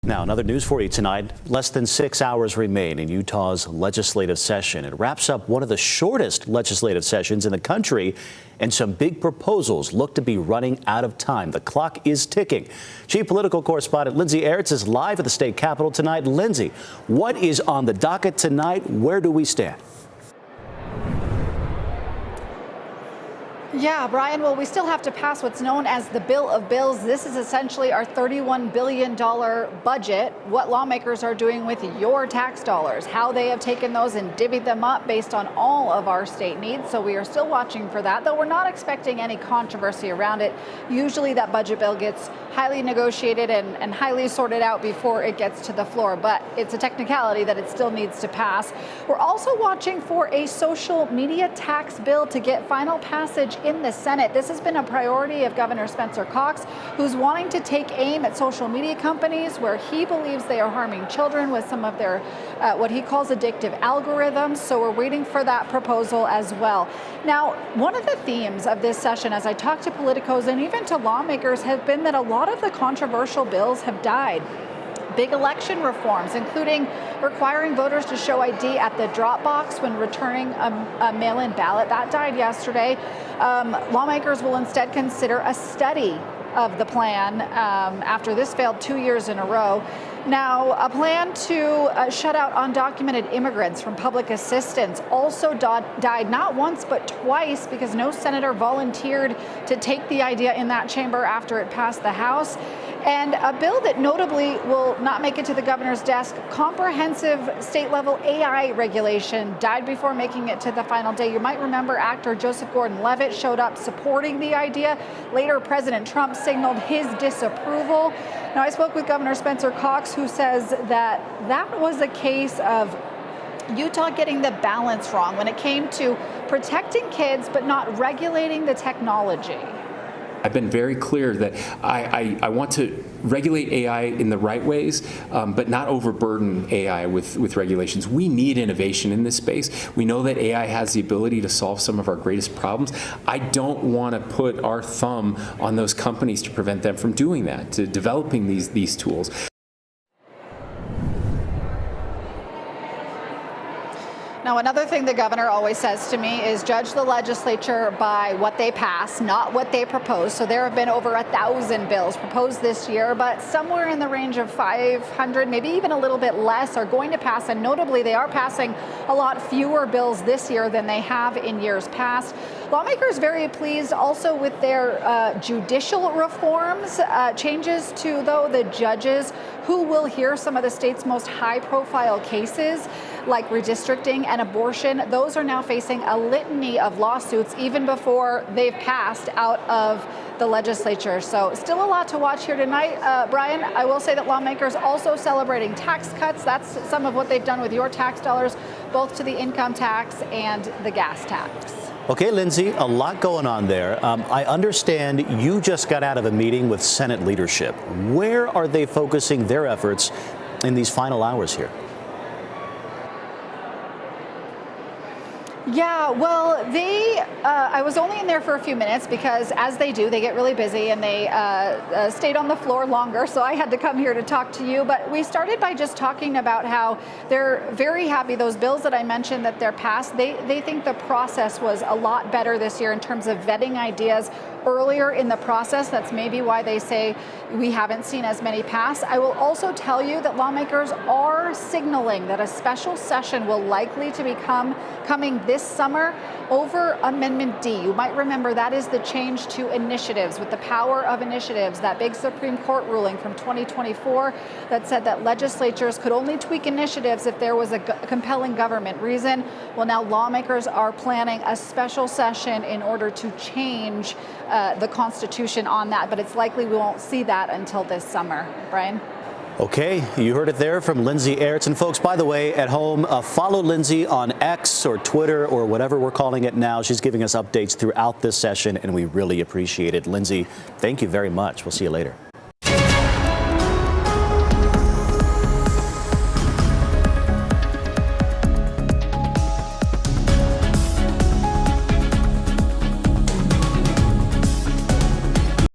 Now, another news for you tonight. Less than 6 hours remain in Utah's legislative session. It wraps up one of the shortest legislative sessions in the country, and some big proposals look to be running out of time. The clock is ticking. Chief Political Correspondent Lindsay Aerts is live at the state capitol tonight. Lindsay, what is on the docket tonight? Where do we stand? Yeah, Brian, well, we still have to pass what's known as the Bill of Bills. This is essentially our $31 billion budget, what lawmakers are doing with your tax dollars, how they have taken those and divvied them up based on all of our state needs. So we are still watching for that, though we're not expecting any controversy around it. Usually that budget bill gets highly negotiated and highly sorted out before it gets to the floor, but it's a technicality that it still needs to pass. We're also watching for a social media tax bill to get final passage in the Senate. This has been a priority of Governor Spencer Cox, who's wanting to take aim at social media companies where he believes they are harming children with some of their what he calls addictive algorithms. So we're waiting for that proposal as well. Now, one of the themes of this session, as I talk to politicos and even to lawmakers, has been that a lot of the controversial bills have died. Big election reforms, including requiring voters to show ID at the drop box when returning a mail-in ballot. That died yesterday. Lawmakers will instead consider a study of the plan after this failed 2 years in a row. Now, a plan to shut out undocumented immigrants from public assistance also died not once but twice because no senator volunteered to take the idea in that chamber after it passed the House. And a bill that notably will not make it to the governor's desk, comprehensive state-level AI regulation, died before making it to the final day. You might remember actor Joseph Gordon-Levitt showed up supporting the idea. Later, President Trump signaled his disapproval. Now, I spoke with Governor Spencer Cox, who says that that was a case of Utah getting the balance wrong when it came to protecting kids but not regulating the technology. I've been very clear that I want to regulate AI in the right ways, but not overburden AI with regulations. We need innovation in this space. We know that AI has the ability to solve some of our greatest problems. I don't want to put our thumb on those companies to prevent them from doing that, to developing these tools. Now, another thing the governor always says to me is judge the legislature by what they pass, not what they propose. So there have been over 1,000 bills proposed this year, but somewhere in the range of 500, maybe even a little bit less, are going to pass. And notably, they are passing a lot fewer bills this year than they have in years past. Lawmakers very pleased also with their judicial reforms, changes to, though, the judges who will hear some of the state's most high-profile cases, like redistricting and abortion. Those are now facing a litany of lawsuits even before they've passed out of the legislature. So still a lot to watch here tonight. Brian, I will say that lawmakers also celebrating tax cuts. That's some of what they've done with your tax dollars, both to the income tax and the gas tax. Okay, Lindsay, a lot going on there. I understand you just got out of a meeting with Senate leadership. Where are they focusing their efforts in these final hours here? Yeah, well, I was only in there for a few minutes because, as they do, they get really busy and they stayed on the floor longer, so I had to come here to talk to you. But we started by just talking about how they're very happy. Those bills that I mentioned that they're passed, they think the process was a lot better this year in terms of vetting ideas earlier in the process. That's maybe why they say we haven't seen as many pass. I will also tell you that lawmakers are signaling that a special session will likely to be coming this summer over Amendment D. You might remember that is the change to initiatives, with the power of initiatives, that big Supreme Court ruling from 2024 that said that legislatures could only tweak initiatives if there was a compelling government reason. Well, now lawmakers are planning a special session in order to change the Constitution on that, but it's likely we won't see that until this summer. Brian? Okay, you heard it there from Lindsay Aerts. And folks, by the way, at home, follow Lindsay on X or Twitter or whatever we're calling it now. She's giving us updates throughout this session, and we really appreciate it. Lindsay, thank you very much. We'll see you later.